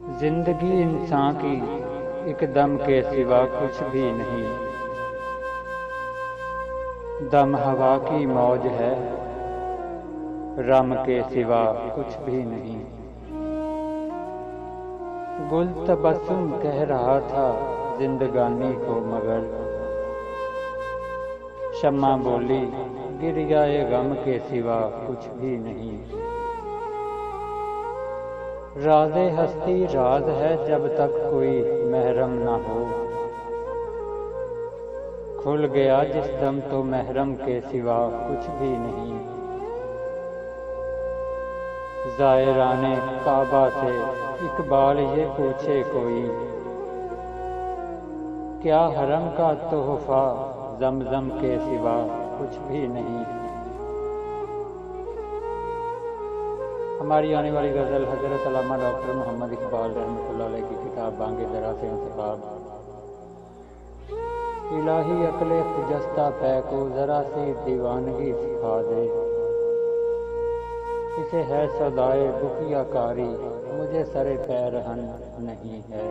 जिंदगी इंसान की एक दम के सिवा कुछ भी नहीं। दम हवा की मौज है, रम के सिवा कुछ भी नहीं। गुल तबस्सुम कह रहा था जिंदगानी को, मगर शम्मा बोली गिर जाए गम के सिवा कुछ भी नहीं। राज़े हस्ती राज है जब तक कोई महरम ना हो, खुल गया जिस दम तो महरम के सिवा कुछ भी नहीं। ज़ायराने काबा से इकबाल ये पूछे कोई, क्या हरम का तोहफा ज़मज़म के सिवा कुछ भी नहीं। हमारी आने वाली गज़ल हज़रत अल्लामा डॉक्टर मोहम्मद इकबाल रहमतुल्लाह अलैह की किताब बांगे ज़रा से इंतखाब। इलाही अक्ले खुजस्ता पै को ज़रा सी दीवानगी सिखा दे, इसे है सदाए बुकिया कारी मुझे सरे पैरहन नहीं है।